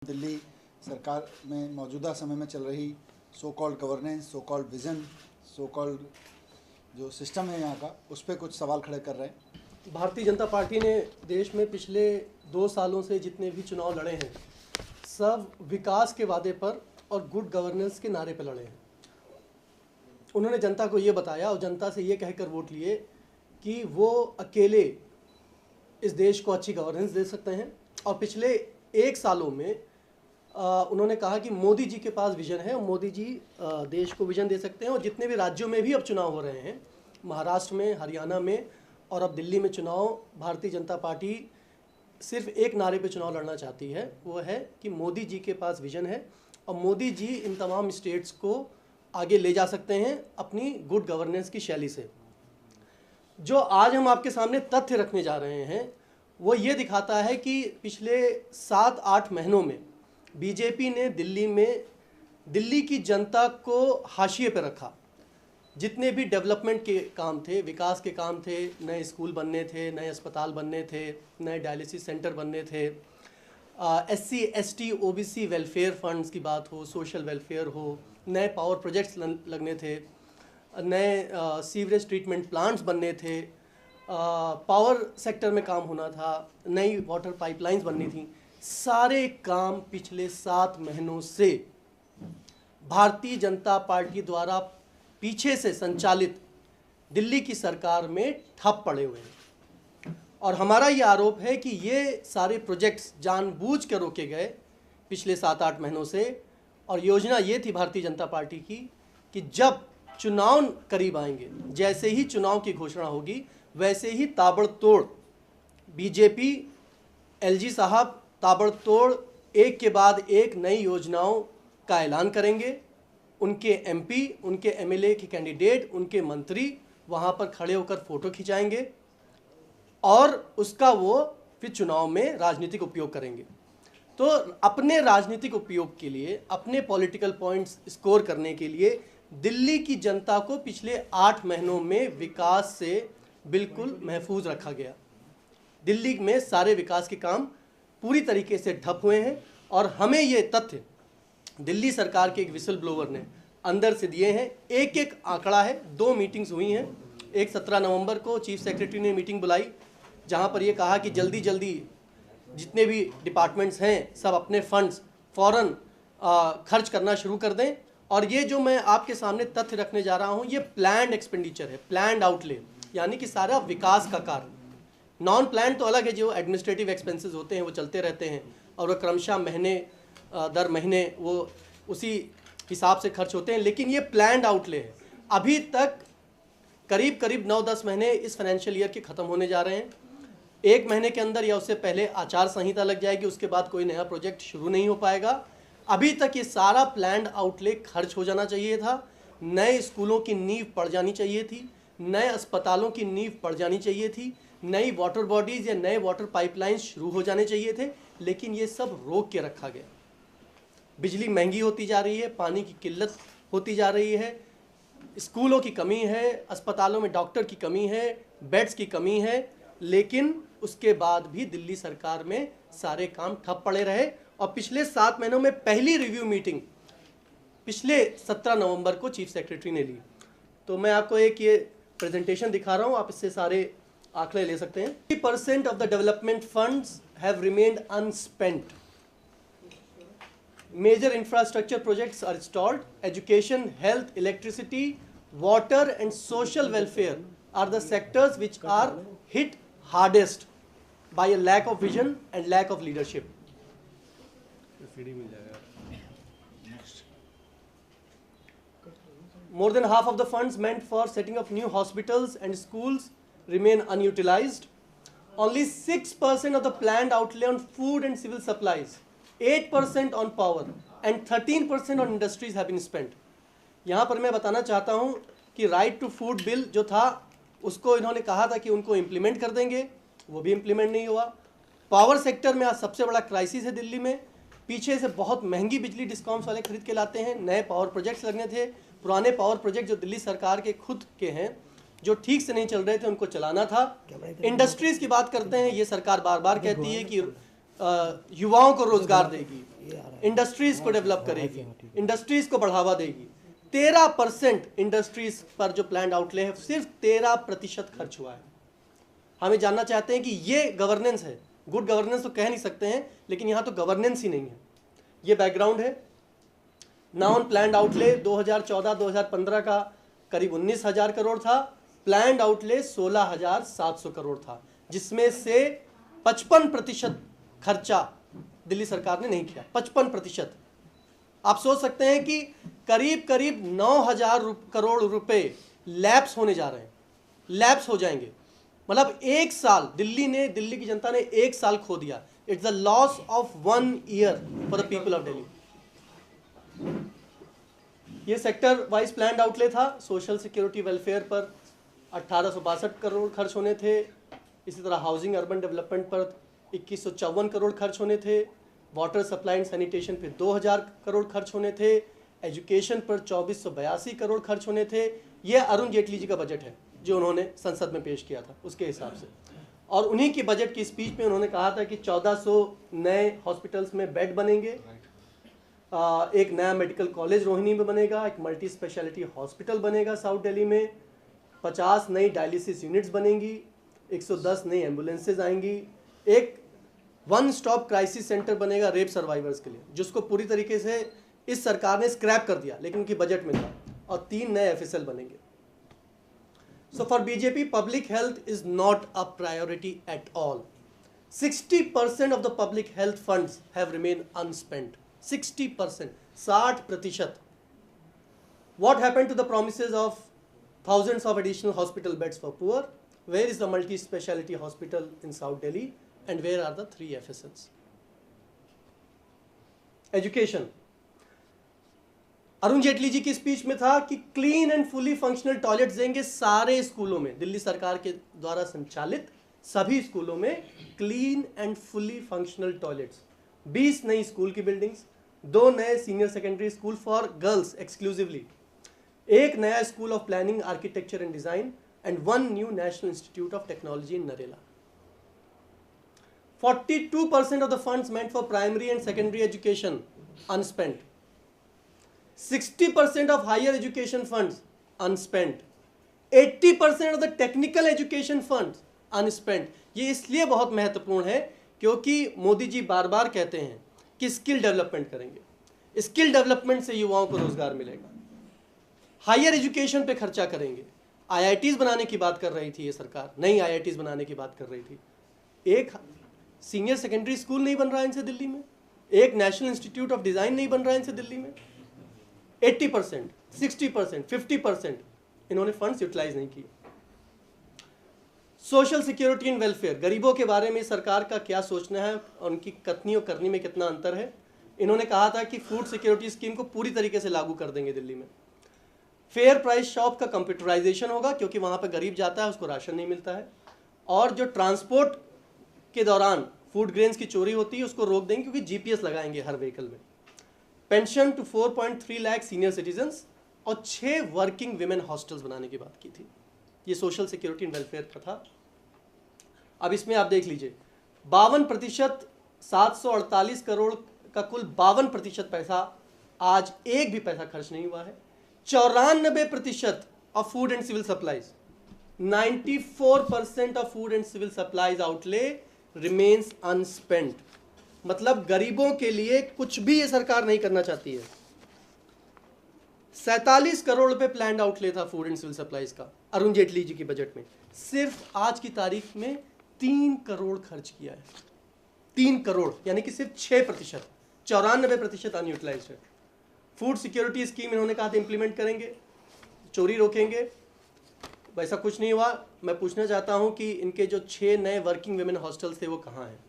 दिल्ली सरकार में मौजूदा समय में चल रही so called governance, so called vision, so called जो सिस्टम है यहाँ का, उस पर कुछ सवाल खड़े कर रहे हैं। भारतीय जनता पार्टी ने देश में पिछले 2 सालों से जितने भी चुनाव लड़े हैं, सब विकास के वादे पर और गुड गवर्नेंस के नारे पर लड़े हैं। उन्होंने जनता को ये बताया और जनता से ये कहकर वोट लिए कि वो अकेले इस देश को अच्छी गवर्नेंस दे सकते हैं। और पिछले 1 सालों में उन्होंने कहा कि मोदी जी के पास विजन है और मोदी जी देश को विजन दे सकते हैं। और जितने भी राज्यों में भी अब चुनाव हो रहे हैं, महाराष्ट्र में, हरियाणा में और अब दिल्ली में चुनाव, भारतीय जनता पार्टी सिर्फ एक नारे पे चुनाव लड़ना चाहती है, वो है कि मोदी जी के पास विजन है और मोदी जी इन तमाम स्टेट्स को आगे ले जा सकते हैं अपनी गुड गवर्नेंस की शैली से। जो आज हम आपके सामने तथ्य रखने जा रहे हैं वो ये दिखाता है कि पिछले 7-8 महीनों में बीजेपी ने दिल्ली की जनता को हाशिए पर रखा। जितने भी डेवलपमेंट के काम थे, विकास के काम थे, नए स्कूल बनने थे, नए अस्पताल बनने थे, नए डायलिसिस सेंटर बनने थे, SC ST OBC welfare funds की बात हो, सोशल वेलफेयर हो, नए पावर प्रोजेक्ट्स लगने थे, नए सीवरेज ट्रीटमेंट प्लांट्स बनने थे, पावर सेक्टर में काम होना था, नई वाटर पाइपलाइंस बननी थी। सारे काम पिछले 7 महीनों से भारतीय जनता पार्टी द्वारा पीछे से संचालित दिल्ली की सरकार में ठप पड़े हुए हैं। और हमारा ये आरोप है कि ये सारे प्रोजेक्ट्स जानबूझ कर रोके गए पिछले 7-8 महीनों से। और योजना ये थी भारतीय जनता पार्टी की कि जब चुनाव करीब आएंगे, जैसे ही चुनाव की घोषणा होगी, वैसे ही ताबड़तोड़ बीजेपी, LG साहब ताबड़तोड़ एक के बाद एक नई योजनाओं का ऐलान करेंगे। उनके MP, उनके MLA के कैंडिडेट, उनके मंत्री वहाँ पर खड़े होकर फोटो खिंचाएंगे और उसका वो फिर चुनाव में राजनीतिक उपयोग करेंगे। तो अपने राजनीतिक उपयोग के लिए, अपने पॉलिटिकल पॉइंट्स स्कोर करने के लिए दिल्ली की जनता को पिछले 8 महीनों में विकास से बिल्कुल महफूज रखा गया। दिल्ली में सारे विकास के काम पूरी तरीके से ठप हुए हैं। और हमें ये तथ्य दिल्ली सरकार के एक विसल ब्लोवर ने अंदर से दिए हैं। एक आंकड़ा है। 2 मीटिंग्स हुई हैं। एक 17 नवंबर को चीफ सेक्रेटरी ने मीटिंग बुलाई, जहां पर ये कहा कि जल्दी जितने भी डिपार्टमेंट्स हैं सब अपने फंड्स फ़ौरन खर्च करना शुरू कर दें। और ये जो मैं आपके सामने तथ्य रखने जा रहा हूँ, ये प्लान्ड एक्सपेंडिचर है, प्लान्ड आउटले, यानी कि सारा विकास का कार्य। नॉन प्लान तो अलग है, जो एडमिनिस्ट्रेटिव एक्सपेंसेस होते हैं वो चलते रहते हैं और वो क्रमशः महीने दर महीने वो उसी हिसाब से खर्च होते हैं। लेकिन ये प्लान्ड आउटले है। अभी तक करीब 9-10 महीने इस फाइनेंशियल ईयर के ख़त्म होने जा रहे हैं। 1 महीने के अंदर या उससे पहले आचार संहिता लग जाएगी, उसके बाद कोई नया प्रोजेक्ट शुरू नहीं हो पाएगा। अभी तक ये सारा प्लान्ड आउटले खर्च हो जाना चाहिए था। नए स्कूलों की नींव पड़ जानी चाहिए थी, नए अस्पतालों की नींव पड़ जानी चाहिए थी, नई वाटर बॉडीज़ या नए वाटर पाइपलाइंस शुरू हो जाने चाहिए थे। लेकिन ये सब रोक के रखा गया। बिजली महंगी होती जा रही है, पानी की किल्लत होती जा रही है, स्कूलों की कमी है, अस्पतालों में डॉक्टर की कमी है, बेड्स की कमी है। लेकिन उसके बाद भी दिल्ली सरकार में सारे काम ठप पड़े रहे। और पिछले 7 महीनों में पहली रिव्यू मीटिंग पिछले 17 नवंबर को चीफ सेक्रेटरी ने ली। तो मैं आपको एक ये प्रेजेंटेशन दिखा रहा हूँ, आप इससे सारे आंकड़े ले सकते हैं। 30% of the development funds have remained unspent. Major infrastructure projects are stalled. Education, health, electricity, water and social welfare are the sectors which are hit hardest by a lack of vision and lack of leadership. More than half of the funds meant for setting up new hospitals and schools remain unutilized. Only 6% of the planned outlay on food and civil supplies, 8% on power and 13% on industries have been spent. यहाँ पर मैं बताना चाहता हूँ कि right to food bill जो था उसको इन्होंने कहा था कि उनको इम्प्लीमेंट कर देंगे, वो भी इम्प्लीमेंट नहीं हुआ। पावर सेक्टर में आज सबसे बड़ा क्राइसिस है दिल्ली में। पीछे से बहुत महंगी बिजली डिस्कॉम्स वाले खरीद के लाते हैं। नए पावर प्रोजेक्ट्स लगने थे, पुराने पावर प्रोजेक्ट जो दिल्ली सरकार के खुद के हैं, जो ठीक से नहीं चल रहे थे, उनको चलाना था। इंडस्ट्रीज़ की बात करते हैं, ये सरकार बार बार कहती है कि युवाओं को रोजगार देगी, इंडस्ट्रीज को डेवलप करेगी, इंडस्ट्रीज को बढ़ावा देगी। 13% इंडस्ट्रीज पर जो प्लान आउटले है सिर्फ 13% खर्च हुआ है। हमें जानना चाहते हैं कि ये गवर्नेंस है। गुड गवर्नेंस तो कह नहीं सकते हैं, लेकिन यहाँ तो गवर्नेंस ही नहीं है। ये बैकग्राउंड है। नॉन प्लान्ड आउटले 2014-2015 का करीब 19,000 करोड़ था, प्लान्ड आउटले 16,700 करोड़ था, जिसमें से 55% खर्चा दिल्ली सरकार ने नहीं किया। 55%। आप सोच सकते हैं कि करीब करीब 9,000 करोड़ रुपए लैप्स होने जा रहे हैं, लैप्स हो जाएंगे। मतलब एक साल दिल्ली की जनता ने एक साल खो दिया। It's the loss of 1 year for the people of Delhi. ये सेक्टर वाइज प्लान्ड आउटले था। सोशल सिक्योरिटी वेलफेयर पर 1862 करोड़ खर्च होने थे। इसी तरह हाउसिंग अर्बन डेवलपमेंट पर 2154 करोड़ खर्च होने थे। वाटर सप्लाई एंड सैनिटेशन पे 2000 करोड़ खर्च होने थे। एजुकेशन पर 2482 करोड़ खर्च होने थे। ये अरुण जेटली जी का बजट है जो उन्होंने संसद में पेश किया था उसके हिसाब से। और उन्हीं की बजट की स्पीच में उन्होंने कहा था कि 1400 नए हॉस्पिटल्स में बेड बनेंगे, एक नया मेडिकल कॉलेज रोहिणी में बनेगा, एक मल्टी स्पेशलिटी हॉस्पिटल बनेगा साउथ दिल्ली में, 50 नई डायलिसिस यूनिट्स बनेंगी, 110 नई एम्बुलेंसेज आएंगी, एक वन स्टॉप क्राइसिस सेंटर बनेगा रेप सर्वाइवर्स के लिए, जिसको पूरी तरीके से इस सरकार ने स्क्रैप कर दिया लेकिन उनकी बजट में था, और 3 नए एफएसएल बनेंगे। So for BJP public health is not a priority at all. 60% of the public health funds have remain unspent. 60%, 60%. What happened to the promises of thousands of additional hospital beds for poor? Where is the multi-speciality hospital in South Delhi? And where are the 3 FSLs? Education. Arun Jaitley ji की speech में था कि clean and fully functional toilets देंगे सारे स्कूलों में। दिल्ली सरकार के द्वारा संचालित सभी स्कूलों में clean and fully functional toilets. 20 नई स्कूल की बिल्डिंग्स, 2 नए senior secondary school for girls exclusively, एक नया school of planning architecture and design, and 1 new national institute of technology in Narela. 42% of the funds meant for primary and secondary education unspent. 60% of higher education funds unspent. 80% of the technical education funds unspent. ये इसलिए बहुत महत्वपूर्ण है क्योंकि मोदी जी बार बार कहते हैं कि skill development करेंगे, स्किल डेवलपमेंट से युवाओं को रोजगार मिलेगा, हायर एजुकेशन पे खर्चा करेंगे। आईआईटीज बनाने की बात कर रही थी ये सरकार, नई आईआईटीज बनाने की बात कर रही थी। एक सीनियर सेकेंडरी स्कूल नहीं बन रहा है इनसे दिल्ली में, एक नेशनल इंस्टीट्यूट ऑफ डिजाइन नहीं बन रहा है इनसे दिल्ली में। 80%, 60%, 50% इन्होंने फंड्स यूटिलाइज नहीं किए। सोशल सिक्योरिटी एंड वेलफेयर, गरीबों के बारे में सरकार का क्या सोचना है और उनकी कथनी और करनी में कितना अंतर है। इन्होंने कहा था कि फूड सिक्योरिटी स्कीम को पूरी तरीके से लागू कर देंगे दिल्ली में। फेयर प्राइस शॉप का कंप्यूटराइजेशन होगा क्योंकि वहां पर गरीब जाता है उसको राशन नहीं मिलता है, और जो ट्रांसपोर्ट के दौरान फूड ग्रेन्स की चोरी होती है उसको रोक देंगे क्योंकि जीपीएस लगाएंगे हर व्हीकल में। Pension to 4.3 lakh senior citizens और 6 वर्किंग विमेन हॉस्टल्स बनाने की बात की थी। ये सोशल सिक्योरिटी एंड वेलफेयर का था। अब इसमें आप देख लीजिए 52%, 748 करोड़ का कुल 52% पैसा, आज एक भी पैसा खर्च नहीं हुआ है। 94% of food and civil supplies, 94% of food and civil supplies outlay remains unspent. मतलब गरीबों के लिए कुछ भी ये सरकार नहीं करना चाहती है। 47 करोड़ रुपए प्लान्ड आउटले था फूड एंड सिविल सप्लाईज का अरुण जेटली जी की बजट में, सिर्फ आज की तारीख में 3 करोड़ खर्च किया है। 3 करोड़ यानी कि सिर्फ 6%, 94% अनयूटिलाइज्ड है। फूड सिक्योरिटी स्कीम इन्होंने कहा था इंप्लीमेंट करेंगे, चोरी रोकेंगे, वैसा कुछ नहीं हुआ। मैं पूछना चाहता हूं कि इनके जो 6 नए वर्किंग विमेन हॉस्टल्स थे वो कहां हैं?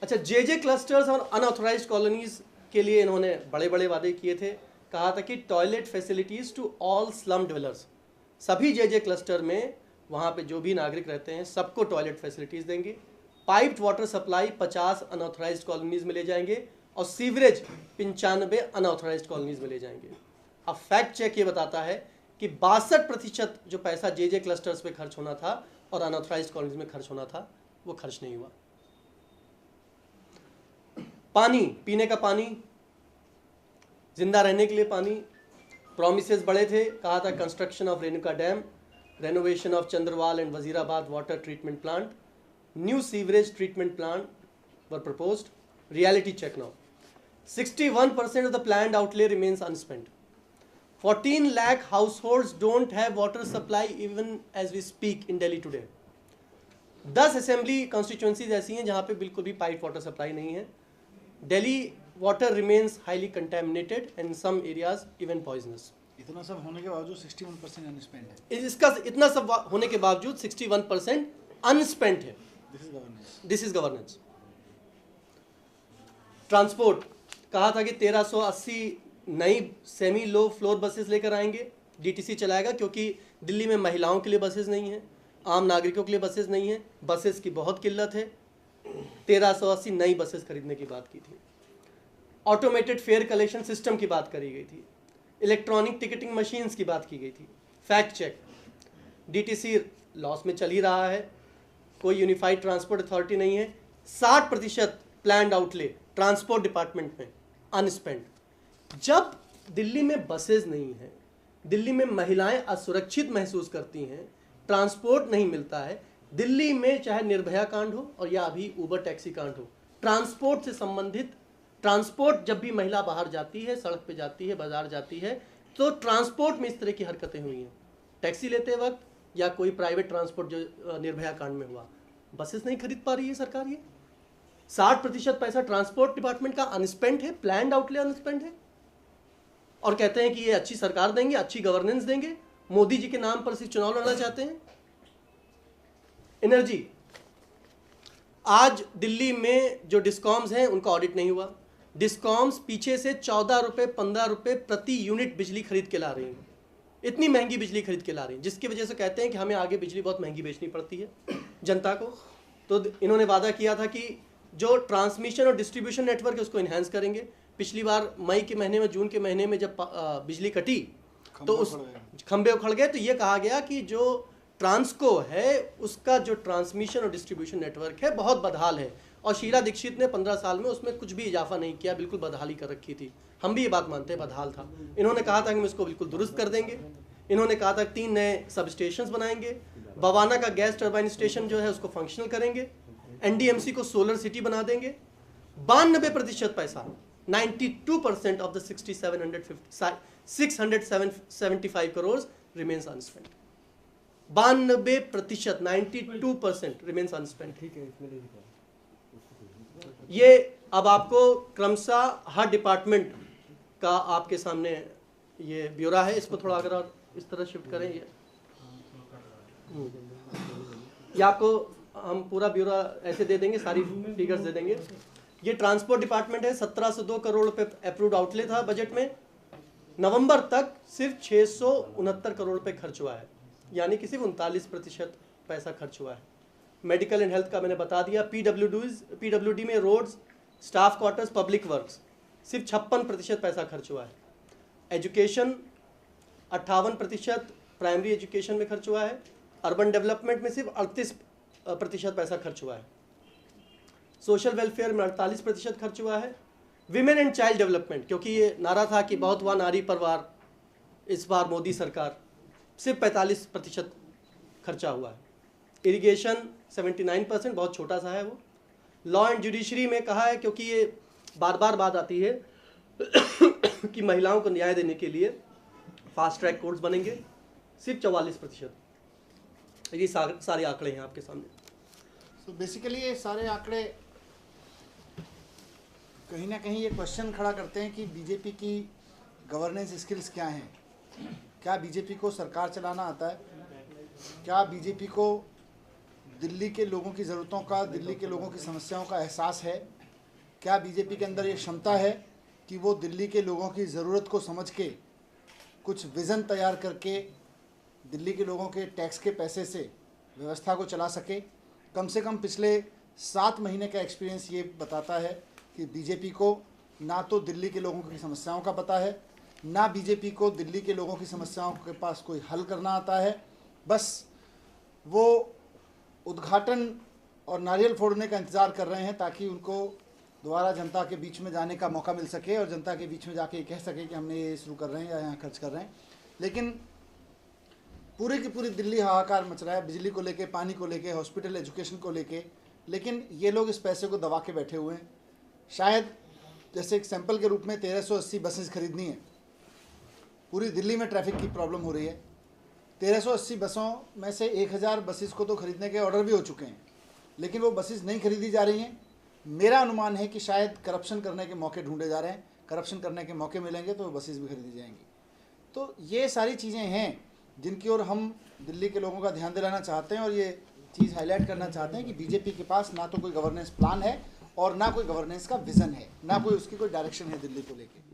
अच्छा, जे क्लस्टर्स और अनऑथराइज्ड कॉलोनीज के लिए इन्होंने बड़े बड़े वादे किए थे। कहा था कि toilet facilities to all slum dwellers, सभी जे क्लस्टर में वहां पे जो भी नागरिक रहते हैं सबको टॉयलेट फैसिलिटीज देंगे। Piped water supply 50 unauthorised colonies में ले जाएंगे और सीवरेज 95 अनऑथराइज्ड कॉलोनीज में ले जाएंगे। अब फैक्ट चेक ये बताता है कि 62% जो पैसा जे क्लस्टर्स पे खर्च होना था और अनऑथराइज्ड कॉलोनीज में खर्च होना था वो खर्च नहीं हुआ। पानी, पीने का पानी, जिंदा रहने के लिए पानी, प्रोमिसेस बड़े थे, कहा था construction of Renuka dam, renovation of Chandrawal and Wazirabad water treatment plant, new sewerage treatment plant were proposed. Reality check now. 61% of the planned outlay remains unspent. 14 lakh households don't have water supply even as we speak in Delhi today. 10 assembly constituencies ऐसी हैं जहाँ पे बिल्कुल भी pipe water supply नहीं है. Delhi water remains highly contaminated and in some areas even poisonous. इतना सब होने के बावजूद 61% अनस्पेंड है. इसका इतना सब होने के बावजूद 61% अनस्पेंट है. This is governance. ट्रांसपोर्ट, कहा था कि 1380 नई सेमी लो फ्लोर बसेस लेकर आएंगे, डीटीसी चलाएगा, क्योंकि दिल्ली में महिलाओं के लिए बसेस नहीं हैं, आम नागरिकों के लिए बसेस नहीं हैं, बसेस की बहुत किल्लत है. 1380 नई बसेस खरीदने की बात की थी. ऑटोमेटेड फेयर कलेक्शन सिस्टम की बात करी गई थी. इलेक्ट्रॉनिक टिकटिंग मशीन्स की बात की गई थी. फैक्ट चेक, डीटीसी लॉस में चल ही रहा है, कोई यूनिफाइड ट्रांसपोर्ट अथॉरिटी नहीं है. 60% प्लान्ड आउटले ट्रांसपोर्ट डिपार्टमेंट में अनस्पेंड. जब दिल्ली में बसेस नहीं है, दिल्ली में महिलाएं असुरक्षित महसूस करती हैं, ट्रांसपोर्ट नहीं मिलता है, दिल्ली में चाहे निर्भया कांड हो और या अभी उबर टैक्सी कांड हो, ट्रांसपोर्ट से संबंधित, ट्रांसपोर्ट जब भी महिला बाहर जाती है, सड़क पे जाती है, बाजार जाती है, तो ट्रांसपोर्ट में इस तरह की हरकतें हुई हैं. टैक्सी लेते वक्त या कोई प्राइवेट ट्रांसपोर्ट जो निर्भया कांड में हुआ, बसेस नहीं खरीद पा रही है सरकार. ये 60% पैसा ट्रांसपोर्ट डिपार्टमेंट का अनस्पेंड है, प्लान्ड आउटले अनस्पेंड है, और कहते हैं कि ये अच्छी सरकार देंगे, अच्छी गवर्नेंस देंगे, मोदी जी के नाम पर सिर्फ चुनाव लड़ना चाहते हैं. एनर्जी, आज दिल्ली में जो डिस्कॉम्स हैं उनका ऑडिट नहीं हुआ. डिस्कॉम्स पीछे से 14 रुपये 15 रुपये प्रति यूनिट बिजली खरीद के ला रही हैं. इतनी महंगी बिजली खरीद के ला रही हैं, जिसकी वजह से कहते हैं कि हमें आगे बिजली बहुत महंगी बेचनी पड़ती है जनता को. तो इन्होंने वादा किया था कि जो ट्रांसमिशन और डिस्ट्रीब्यूशन नेटवर्क है उसको इन्हांस करेंगे. पिछली बार मई के महीने में, जून के महीने में जब बिजली कटी तो उस खंबे उखड़ गए. तो ये कहा गया कि जो ट्रांसको है उसका जो ट्रांसमिशन और डिस्ट्रीब्यूशन नेटवर्क है बहुत बदहाल है, और शीला दीक्षित ने 15 साल में उसमें कुछ भी इजाफा नहीं किया, बिल्कुल बदहाली कर रखी थी. हम भी ये बात मानते हैं बदहाल था. इन्होंने कहा था कि हम इसको बिल्कुल दुरुस्त कर देंगे. इन्होंने कहा था 3 नए सब स्टेशन बनाएंगे. बवाना का गैस टर्बाइन स्टेशन जो है उसको फंक्शनल करेंगे. एनडीएमसी को सोलर सिटी बना देंगे. 92% पैसा, 92% of the 675 crore remains unspent. 92%, 92% remains unspent. ये अब आपको क्रमशः हर डिपार्टमेंट का आपके सामने ये ब्यौरा है. इसको थोड़ा अगर और इस तरह शिफ्ट करें, ये आपको हम पूरा ब्यौरा ऐसे दे देंगे, सारी फिगर्स दे देंगे. ये ट्रांसपोर्ट डिपार्टमेंट है. 1702 करोड़ रुपए अप्रूव्ड आउटले था बजट में. नवंबर तक सिर्फ 669 करोड़ रुपए खर्च हुआ है, यानी कि सिर्फ 39% पैसा खर्च हुआ है. मेडिकल एंड हेल्थ का मैंने बता दिया. पीडब्ल्यूडी में roads, staff quarters, public works, सिर्फ 56% पैसा खर्च हुआ है. एजुकेशन 58% प्राइमरी एजुकेशन में खर्च हुआ है. अर्बन डेवलपमेंट में सिर्फ 38% पैसा खर्च हुआ है. सोशल वेलफेयर में 48% खर्च हुआ है. विमेन एंड चाइल्ड डेवलपमेंट, क्योंकि ये नारा था कि बहुत हुआ नारी परवार, इस बार मोदी सरकार, सिर्फ 45% खर्चा हुआ है. इरिगेशन 79%, बहुत छोटा सा है वो. लॉ एंड जुडिशरी में कहा है, क्योंकि ये बार बार बात आती है कि महिलाओं को न्याय देने के लिए फास्ट ट्रैक कोर्ट्स बनेंगे, सिर्फ 44%. ये सारे आंकड़े हैं आपके सामने. तो बेसिकली ये सारे आंकड़े कहीं ना कहीं ये क्वेश्चन खड़ा करते हैं कि बीजेपी की गवर्नेंस स्किल्स क्या हैं. क्या बीजेपी को सरकार चलाना आता है? क्या बीजेपी को दिल्ली के लोगों की ज़रूरतों का, दिल्ली के लोगों की समस्याओं का एहसास है? क्या बीजेपी के अंदर ये क्षमता है कि वो दिल्ली के लोगों की ज़रूरत को समझ के कुछ विज़न तैयार करके दिल्ली के लोगों के टैक्स के पैसे से व्यवस्था को चला सके? कम से कम पिछले 7 महीने का एक्सपीरियंस ये बताता है कि बीजेपी को ना तो दिल्ली के लोगों की समस्याओं का पता है, ना बीजेपी को दिल्ली के लोगों की समस्याओं के पास कोई हल करना आता है. बस वो उद्घाटन और नारियल फोड़ने का इंतज़ार कर रहे हैं ताकि उनको दोबारा जनता के बीच में जाने का मौका मिल सके और जनता के बीच में जाके कह सके कि हमने ये शुरू कर रहे हैं या यहाँ खर्च कर रहे हैं। लेकिन पूरी की पूरी दिल्ली हाहाकार मच रहा है, बिजली को लेके, पानी को लेके, हॉस्पिटल, एजुकेशन को लेके, लेकिन ये लोग इस पैसे को दबा के बैठे हुए हैं। शायद जैसे एक सैंपल के रूप में 1380 बसेस खरीदनी है, पूरी दिल्ली में ट्रैफिक की प्रॉब्लम हो रही है। 1380 बसों में से 1000 बसेस को तो खरीदने के ऑर्डर भी हो चुके हैं, लेकिन वो बसेस नहीं खरीदी जा रही हैं। मेरा अनुमान है कि शायद करप्शन करने के मौके ढूंढे जा रहे हैं, करप्शन करने के मौके मिलेंगे तो वो बसेस भी खरीदी जाएंगी। तो ये सारी चीज़ें हैं जिनकी ओर हम दिल्ली के लोगों का ध्यान दिलाना चाहते हैं और ये चीज़ हाईलाइट करना चाहते हैं कि बीजेपी के पास ना तो कोई गवर्नेंस प्लान है और ना कोई गवर्नेंस का विज़न है, ना कोई उसकी कोई डायरेक्शन है दिल्ली को लेके।